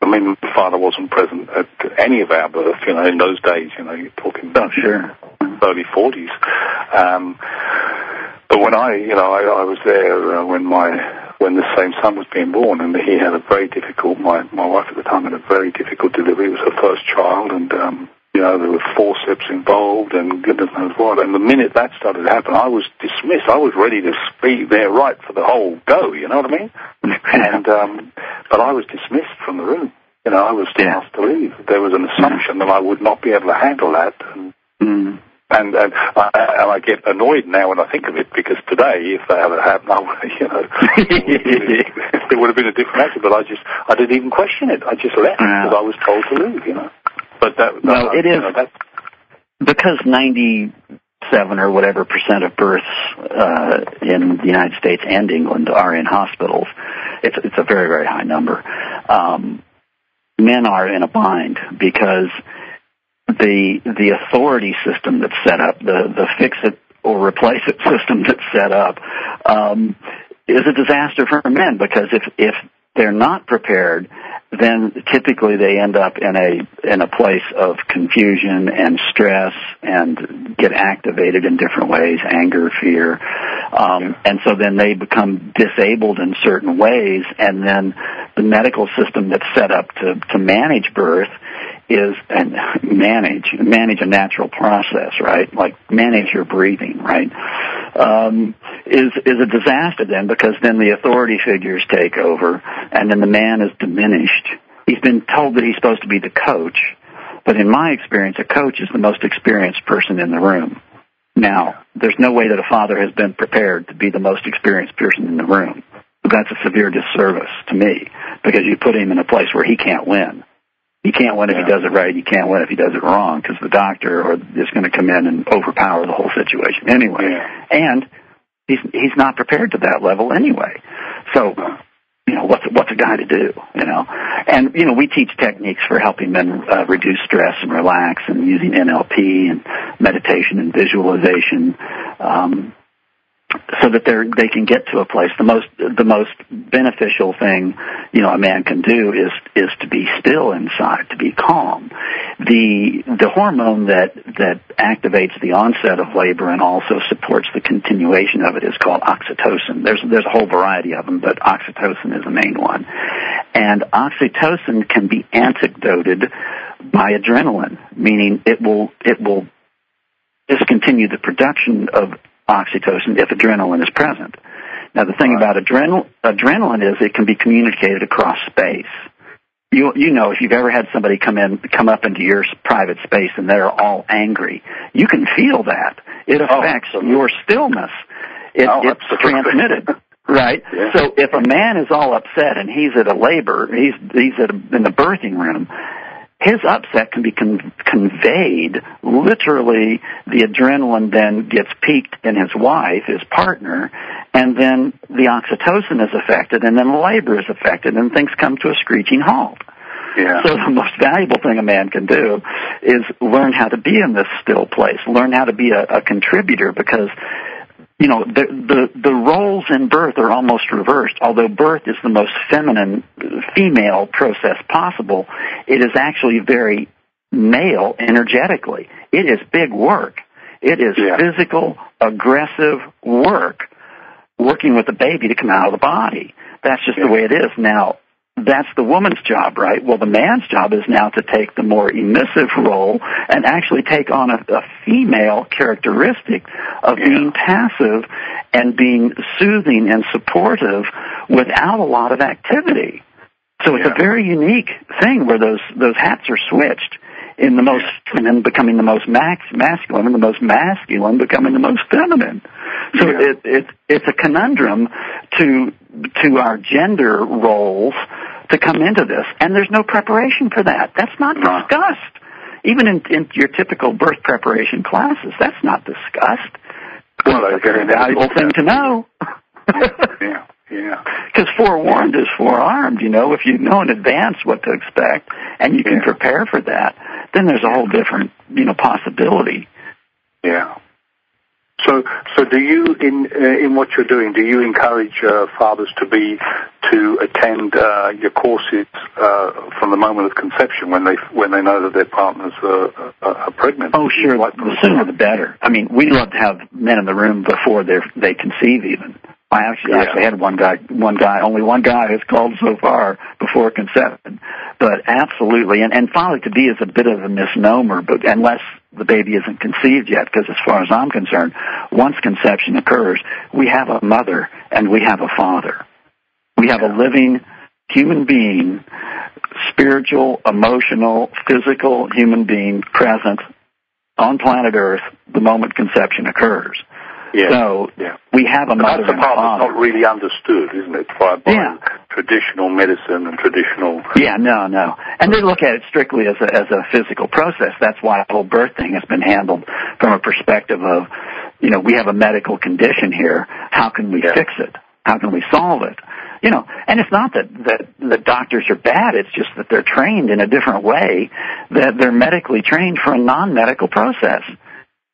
Speaker 1: I mean, my father wasn't present at any of our birth, you know, in those days, you know, you're talking early 40s. But when I was there when the same son was being born, and he had a very difficult, my wife at the time had a very difficult delivery. It was her first child, and, you know, there were forceps involved and goodness knows what. And the minute that started to happen, I was dismissed. I was ready to be there right for the whole go, you know what I mean? And, but I was dismissed from the room. You know, I was asked to leave. There was an assumption that I would not be able to handle that. And I get annoyed now when I think of it, because today, if that had happened, you know, it would have been a different answer. But I didn't even question it. I just left because I was told to leave, you know. But it is, because 97 or whatever % of births in the United States and England are in hospitals. It's a very, very high number. Men are in a bind because the authority system that's set up, the fix it or replace it system that's set up, is a disaster for men, because if they're not prepared, then typically they end up in a place of confusion and stress and get activated in different ways, anger, fear, and so then they become disabled in certain ways, and then the medical system that's set up to manage birth and manage a natural process, right? Like manage your breathing, right? Is a disaster then, because then the authority figures take over, and then the man is diminished. He's been told that he's supposed to be the coach, but in my experience, a coach is the most experienced person in the room. Now, there's no way that a father has been prepared to be the most experienced person in the room. That's a severe disservice to me, because you put him in a place where he can't win. He can't win if he does it right. He can't win if he does it wrong, because the doctor is going to come in and overpower the whole situation anyway. Yeah. And he's not prepared to that level anyway. So, you know, what's a guy to do, you know? And, you know, we teach techniques for helping men reduce stress and relax, and using NLP and meditation and visualization, so that they can get to a place. The most beneficial thing, you know, a man can do is to be still inside, to be calm. The hormone that activates the onset of labor and also supports the continuation of it is called oxytocin. There's a whole variety of them, but oxytocin is the main one. And oxytocin can be antidoted by adrenaline, meaning it will discontinue the production of oxytocin if adrenaline is present. Now, the thing about adrenaline is it can be communicated across space. You know, if you've ever had somebody come up into your private space and they're all angry, you can feel that. It affects your stillness. It's transmitted, right? Yeah. So if a man is all upset and he's at a labor, he's in the birthing room,
Speaker 2: his upset can be conveyed. Literally, the adrenaline then gets peaked in his wife, his partner, and then the oxytocin is affected, and then labor is affected, and things come to a screeching halt.
Speaker 1: Yeah.
Speaker 2: So the most valuable thing a man can do is learn how to be in this still place, learn how to be a contributor, because the roles in birth are almost reversed. Although birth is the most feminine, female process possible, it is actually very male energetically. It is big work. It is physical, aggressive work, working with the baby to come out of the body. That's just the way it is. Now, that's the woman's job, right? Well, the man's job is now to take the more emissive role and actually take on a female characteristic of being passive and being soothing and supportive without a lot of activity. So it's a very unique thing where those hats are switched, in the most feminine becoming the most masculine, and the most masculine becoming the most feminine. So it's a conundrum to our gender roles to come into this, and there's no preparation for that. That's not discussed. Even in your typical birth preparation classes, that's not discussed.
Speaker 1: Well,
Speaker 2: that's a very valuable thing to know. Because forewarned is forearmed, If you know in advance what to expect and you can prepare for that, then there's a whole different, possibility.
Speaker 1: Yeah. So do you, in what you're doing, do you encourage fathers to attend your courses from the moment of conception when they know that their partners are pregnant?
Speaker 2: Oh, sure. The sooner the better. I mean, we love to have men in the room before they conceive even. I actually had only one guy who's called so far before conception. But absolutely, and father to be is a bit of a misnomer, but unless the baby isn't conceived yet, because as far as I'm concerned, once conception occurs, we have a mother and we have a father. We have a living human being, spiritual, emotional, physical human being present on planet Earth the moment conception occurs.
Speaker 1: Yeah.
Speaker 2: So we have a mother and a father.
Speaker 1: That's not really understood, isn't it, by traditional medicine and traditional...
Speaker 2: Yeah, no. And they look at it strictly as a physical process. That's why the whole birth thing has been handled from a perspective of, we have a medical condition here. How can we fix it? How can we solve it? And it's not that the doctors are bad. It's just that they're trained in a different way, that they're medically trained for a non-medical process.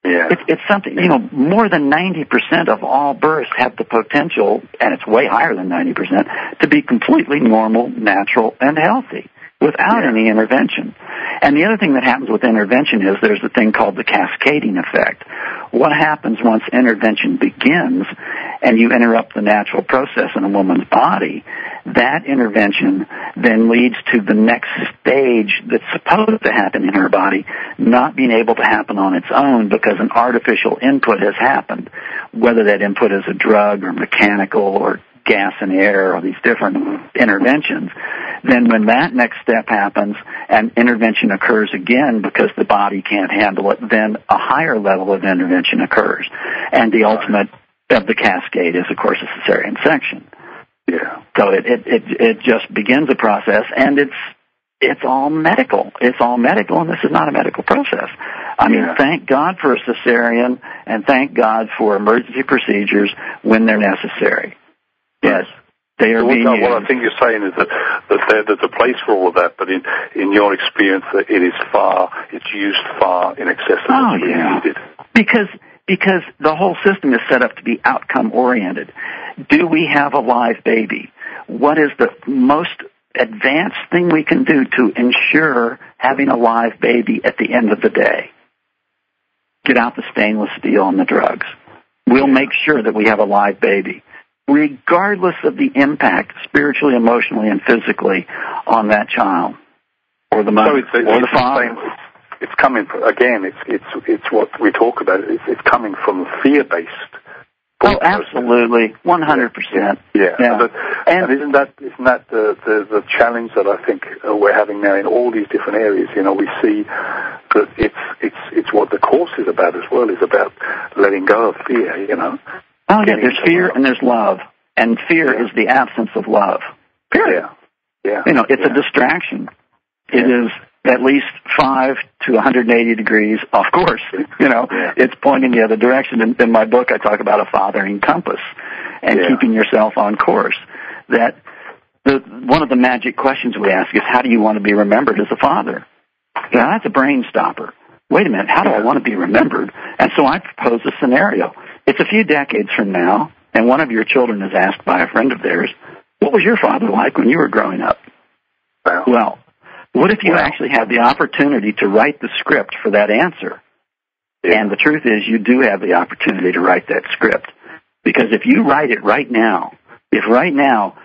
Speaker 1: Yeah.
Speaker 2: It's something, more than 90% of all births have the potential, and it's way higher than 90%, to be completely normal, natural, and healthy without any intervention. And the other thing that happens with intervention is there's a thing called the cascading effect. What happens once intervention begins and you interrupt the natural process in a woman's body, that intervention then leads to the next stage that's supposed to happen in her body not being able to happen on its own because an artificial input has happened, whether that input is a drug or mechanical or gas and air or these different interventions. Then when that next step happens and intervention occurs again because the body can't handle it, then a higher level of intervention occurs. And the ultimate of the cascade is, of course, a cesarean section.
Speaker 1: Yeah.
Speaker 2: So it just begins a process, and it's all medical. It's all medical, and this is not a medical process. I mean, thank God for a cesarean, and thank God for emergency procedures when they're necessary. Yes. They are being used.
Speaker 1: What I think you're saying is that there's a place for all of that, but in your experience, that it's used far in excess of what's really needed.
Speaker 2: Because the whole system is set up to be outcome-oriented. Do we have a live baby? What is the most advanced thing we can do to ensure having a live baby at the end of the day? Get out the stainless steel and the drugs. We'll make sure that we have a live baby, regardless of the impact spiritually, emotionally, and physically on that child or the mother or the father.
Speaker 1: It's coming from, again. It's what we talk about. It's coming from fear-based.
Speaker 2: Oh, absolutely, 100%.
Speaker 1: Yeah. And isn't that the challenge that I think we're having now in all these different areas? We see that it's what the course is about as well. Is about letting go of fear.
Speaker 2: Oh yeah, there's fear and there's love, and fear is the absence of love. Period.
Speaker 1: Yeah.
Speaker 2: It's a distraction. It is at least 5 to 180 degrees off course. It's pointing the other direction. In my book, I talk about a fathering compass and keeping yourself on course. That one of the magic questions we ask is, how do you want to be remembered as a father? Now, that's a brain stopper. Wait a minute, how do I want to be remembered? And so I propose a scenario. It's a few decades from now, and one of your children is asked by a friend of theirs, what was your father like when you were growing up? Well, what if you actually had the opportunity to write the script for that answer? Yeah. And the truth is, you do have the opportunity to write that script. Because if you write it right now, if right now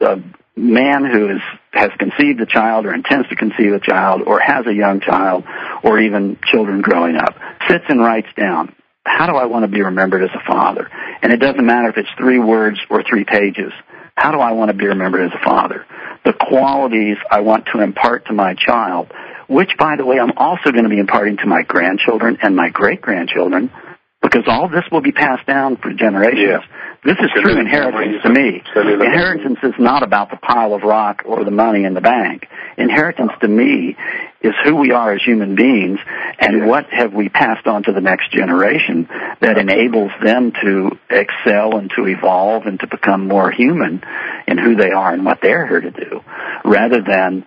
Speaker 2: a man who has conceived a child or intends to conceive a child or has a young child or even children growing up sits and writes down, how do I want to be remembered as a father? And it doesn't matter if it's 3 words or 3 pages. How do I want to be remembered as a father? The qualities I want to impart to my child, which, by the way, I'm also going to be imparting to my grandchildren and my great-grandchildren, because all this will be passed down for generations. Yeah. This is true inheritance to me. Inheritance is not about the pile of rock or the money in the bank. Inheritance to me is who we are as human beings and what have we passed on to the next generation that enables them to excel and to evolve and to become more human in who they are and what they're here to do, rather than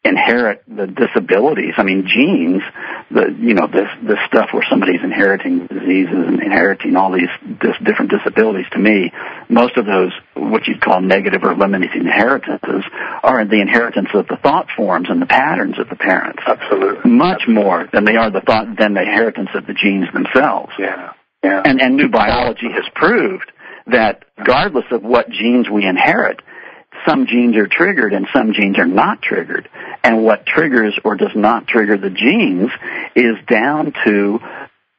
Speaker 2: inherit the disabilities. I mean, genes, the stuff where somebody's inheriting diseases and inheriting all these different disabilities, to me, most of those, what you'd call negative or limiting inheritances, are the inheritance of the thought forms and the patterns of the parents.
Speaker 1: Absolutely.
Speaker 2: Much more than they are the inheritance of the genes themselves.
Speaker 1: Yeah.
Speaker 2: And new biology has proved that regardless of what genes we inherit, some genes are triggered and some genes are not triggered. And what triggers or does not trigger the genes is down to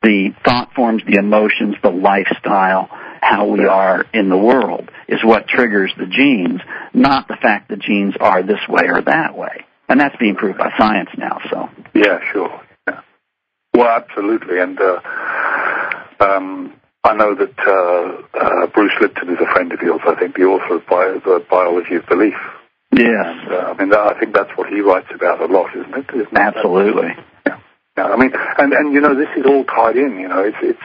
Speaker 2: the thought forms, the emotions, the lifestyle, how we are in the world is what triggers the genes, not the fact that genes are this way or that way. And that's being proved by science now. So.
Speaker 1: Yeah, sure. Yeah. Well, absolutely. And I know that Bruce Lipton is a friend of yours, I think, the author of The Biology of Belief.
Speaker 2: Yes.
Speaker 1: And, I think that's what he writes about a lot, isn't it?
Speaker 2: Absolutely.
Speaker 1: Yeah. I mean, and this is all tied in, it's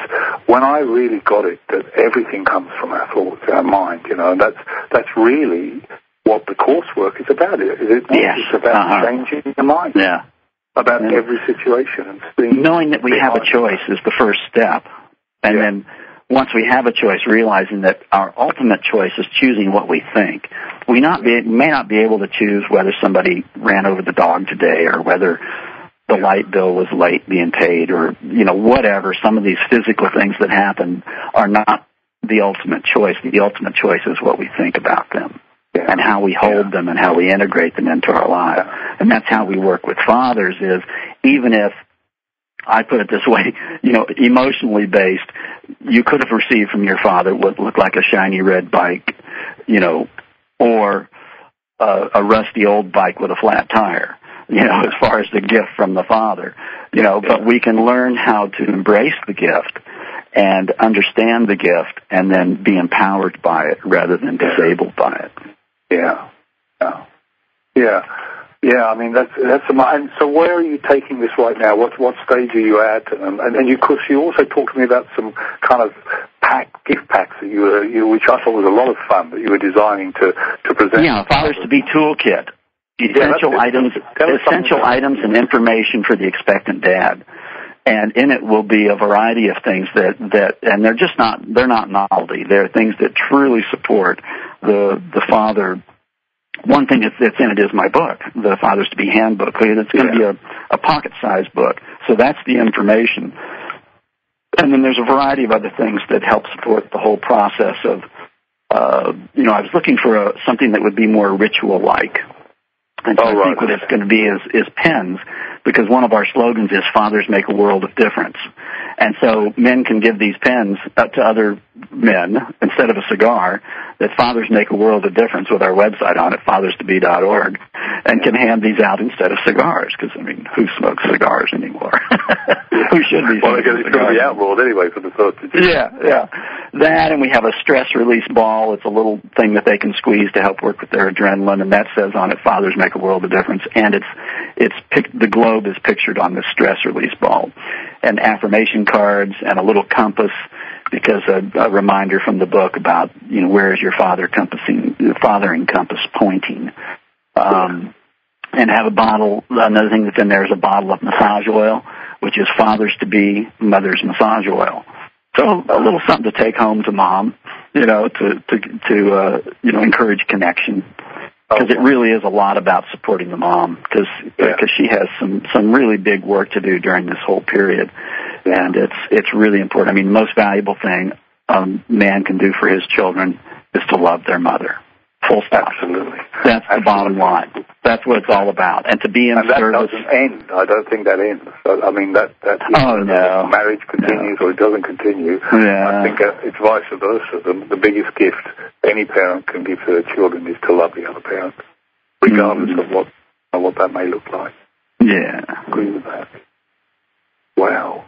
Speaker 1: when I really got it that everything comes from our thoughts, our mind, and that's really what the coursework is about. It's about changing the mind.
Speaker 2: Yeah.
Speaker 1: About every situation. And
Speaker 2: knowing that we have a choice is the first step. And then once we have a choice, realizing that our ultimate choice is choosing what we think. We may not be able to choose whether somebody ran over the dog today or whether the light bill was late being paid or, whatever. Some of these physical things that happen are not the ultimate choice. The ultimate choice is what we think about them and how we hold them and how we integrate them into our lives. And that's how we work with fathers is even if, I put it this way, emotionally based, you could have received from your father what looked like a shiny red bike, or a rusty old bike with a flat tire, as far as the gift from the father, but we can learn how to embrace the gift and understand the gift and then be empowered by it rather than disabled by it.
Speaker 1: Yeah, I mean, that's and so where are you taking this right now? What stage are you at? And of course, you also talked to me about some kind of gift packs that you which I thought was a lot of fun, that you were designing to present.
Speaker 2: Yeah, Fathers to Be toolkit. Essential items and information for the expectant dad. And in it will be a variety of things that and they're not novelty. They're things that truly support the father. One thing that's in it is my book, the Fathers to Be Handbook. It's going to be a pocket-sized book. So that's the information. And then there's a variety of other things that help support the whole process of, I was looking for something that would be more ritual-like. And so I think what it's going to be is pens, because one of our slogans is Fathers Make a World of Difference. And so men can give these pens to other men instead of a cigar, that Fathers Make a World of Difference with our website on it, fatherstobe.org, and can hand these out instead of cigars, because, who smokes cigars anymore? Who should be smoking cigars?
Speaker 1: It's going to be outlawed anyway for the thought.
Speaker 2: Yeah. that, and we have a stress release ball. It's a little thing that they can squeeze to help work with their adrenaline, and that says on it, "Fathers make a world of difference." And the globe is pictured on the stress release ball, and affirmation cards, and a little compass, because a reminder from the book about, where is your fathering compass pointing. And have a bottle. Another thing that's in there is a bottle of massage oil, which is fathers-to-be mother's massage oil. So a little something to take home to mom, to encourage connection, because it really is a lot about supporting the mom, because she has some really big work to do during this whole period, and it's really important. I mean, the most valuable thing a man can do for his children is to love their mother. Full stop.
Speaker 1: Absolutely.
Speaker 2: That's the bottom line. That's what it's all about. And to be in service.
Speaker 1: And that doesn't end. I don't think that ends. I mean, that
Speaker 2: no.
Speaker 1: Marriage continues or it doesn't continue.
Speaker 2: Yeah.
Speaker 1: I think it's vice versa. The biggest gift any parent can give to their children is to love the other parent, regardless of what that may look like.
Speaker 2: Yeah.
Speaker 1: I agree with that. Wow.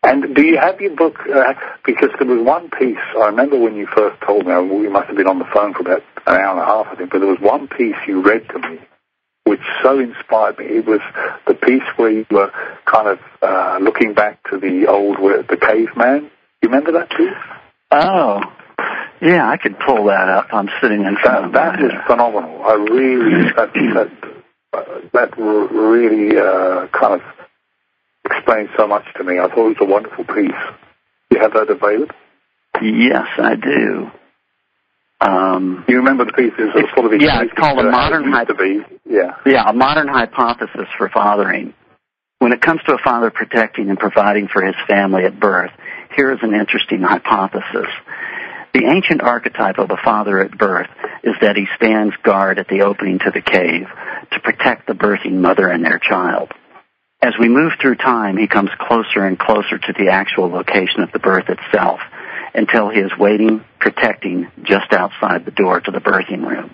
Speaker 1: And do you have your book, because there was one piece, I remember when you first told me, we must have been on the phone for about an hour and a half, I think, but there was one piece you read to me which so inspired me. It was the piece where you were kind of looking back to the caveman. You remember that piece?
Speaker 2: Oh, yeah, I could pull that up. I'm sitting in front of
Speaker 1: that. That was phenomenal. I really, that really kind of explained so much to me. I thought it was a wonderful piece. You have that available?
Speaker 2: Yes, I do.
Speaker 1: You remember the piece? It's
Speaker 2: called a modern a modern hypothesis for fathering. When it comes to a father protecting and providing for his family at birth, here is an interesting hypothesis. The ancient archetype of a father at birth is that he stands guard at the opening to the cave to protect the birthing mother and their child. As we move through time, he comes closer and closer to the actual location of the birth itself, until he is waiting, protecting, just outside the door to the birthing room.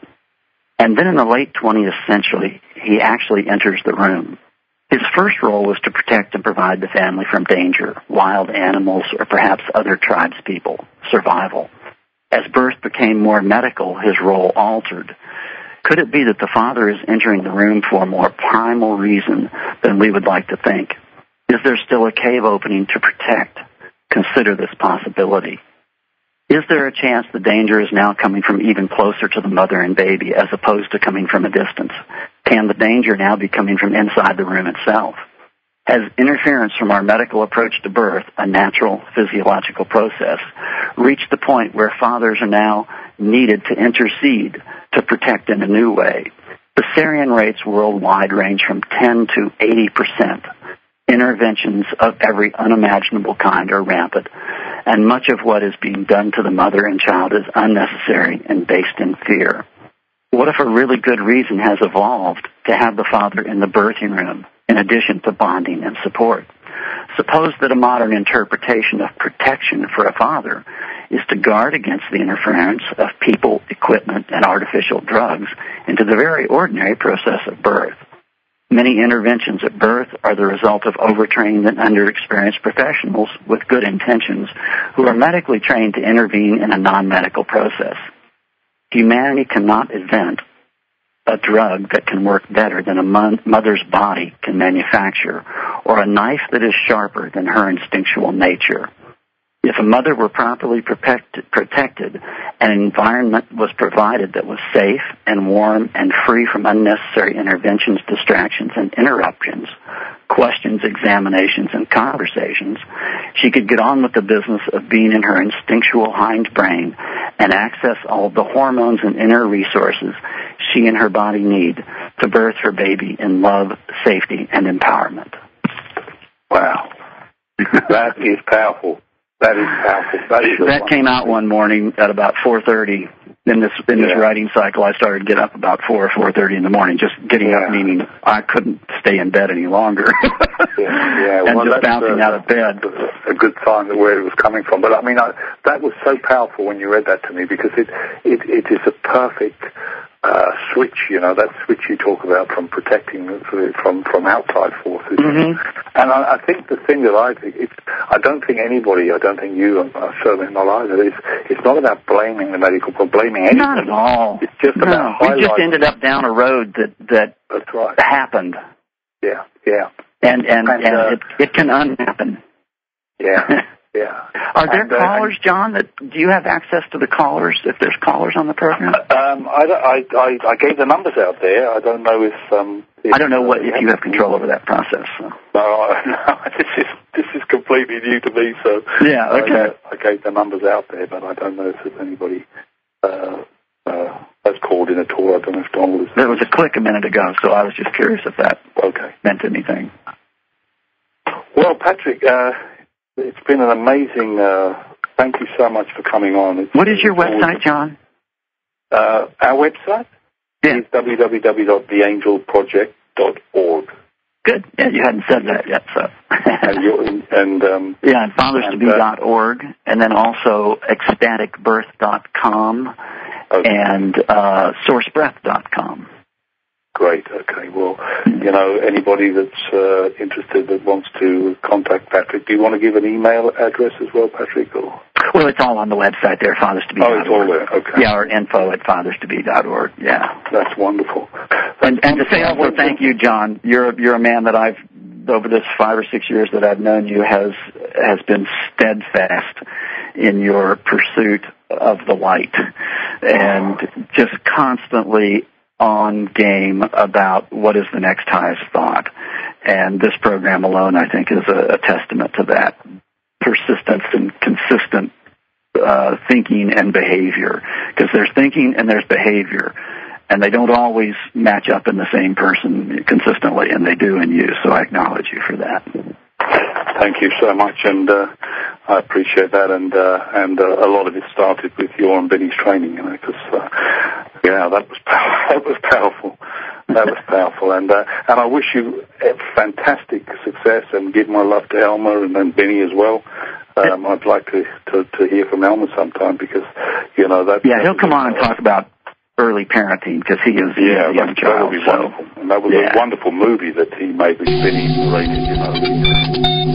Speaker 2: And then in the late 20th century, he actually enters the room. His first role was to protect and provide the family from danger, wild animals, or perhaps other tribespeople, survival. As birth became more medical, his role altered. Could it be that the father is entering the room for a more primal reason than we would like to think? Is there still a cave opening to protect? Consider this possibility. Is there a chance the danger is now coming from even closer to the mother and baby as opposed to coming from a distance? Can the danger now be coming from inside the room itself? Has interference from our medical approach to birth, a natural physiological process, reached the point where fathers are now needed to intercede to protect in a new way? Cesarean rates worldwide range from 10 to 80%. Interventions of every unimaginable kind are rampant, and much of what is being done to the mother and child is unnecessary and based in fear. What if a really good reason has evolved to have the father in the birthing room, in addition to bonding and support? Suppose that a modern interpretation of protection for a father is to guard against the interference of people, equipment, and artificial drugs into the very ordinary process of birth. Many interventions at birth are the result of overtrained and underexperienced professionals with good intentions who are medically trained to intervene in a non-medical process. Humanity cannot invent a drug that can work better than a mother's body can manufacture, or a knife that is sharper than her instinctual nature. If a mother were properly protected, an environment was provided that was safe and warm and free from unnecessary interventions, distractions, and interruptions, questions, examinations, and conversations, she could get on with the business of being in her instinctual hindbrain and access all the hormones and inner resources she and her body need to birth her baby in love, safety, and empowerment.
Speaker 1: Wow. That is powerful. That is powerful.
Speaker 2: That came out one morning at about 4:30. In this writing cycle, I started getting up about 4 or 4:30 in the morning. Just getting up, meaning I couldn't stay in bed any longer. And just bouncing out of bed.
Speaker 1: A good sign of where it was coming from. But I mean, that was so powerful when you read that to me, because it is a perfect switch, that switch you talk about from protecting from outside forces.
Speaker 2: Mm-hmm.
Speaker 1: And I think the thing that I don't think you, certainly not either, it's not about blaming the medical, or blaming anything.
Speaker 2: Not at all.
Speaker 1: It's just about
Speaker 2: we just ended up down a road that
Speaker 1: that's right.
Speaker 2: happened.
Speaker 1: Yeah.
Speaker 2: And it can unhappen.
Speaker 1: Yeah. Yeah.
Speaker 2: Are there callers, John? Do you have access to the callers? If there's callers on the program?
Speaker 1: I gave the numbers out there. I don't know if
Speaker 2: I don't know if you have control over that process. So.
Speaker 1: No, this is completely new to me. So
Speaker 2: yeah, okay.
Speaker 1: I gave the numbers out there, but I don't know if there's anybody has called in at all. I don't know if Donald is.
Speaker 2: There was a click a minute ago, so I was just curious if that meant anything.
Speaker 1: Well, Patrick. It's been an amazing, thank you so much for coming on.
Speaker 2: What is your website, John?
Speaker 1: Our website is www.theangelproject.org.
Speaker 2: Good. Yeah, you hadn't said that yet, so.
Speaker 1: and
Speaker 2: fatherstobe.org, and then also ecstaticbirth.com and sourcebreath.com.
Speaker 1: Great. Okay. Well, anybody that's interested that wants to contact Patrick, do you want to give an email address as well, Patrick? Or?
Speaker 2: Well, it's all on the website there, fatherstobe.org.
Speaker 1: Oh, it's all there. Okay.
Speaker 2: Yeah, or info@fatherstobe.org. Yeah.
Speaker 1: That's wonderful.
Speaker 2: And to say also thank you, John. You're a man that I've, over this 5 or 6 years that I've known you, has been steadfast in your pursuit of the light, and just constantly on game about what is the next highest thought. And this program alone, I think, is a testament to that persistence and consistent thinking and behavior. Because there's thinking and there's behavior, and they don't always match up in the same person consistently, and they do in you. So I acknowledge you for that.
Speaker 1: Thank you so much, and I appreciate that. And a lot of it started with your and Benny's training, because that was powerful. That was powerful, and I wish you fantastic success, and give my love to Elmer and Benny as well. I'd like to hear from Elmer sometime, because that. Yeah,
Speaker 2: he'll come on and talk about early parenting, because he is a young child.
Speaker 1: That would be wonderful. And that was a wonderful movie that he made with Benny narrated,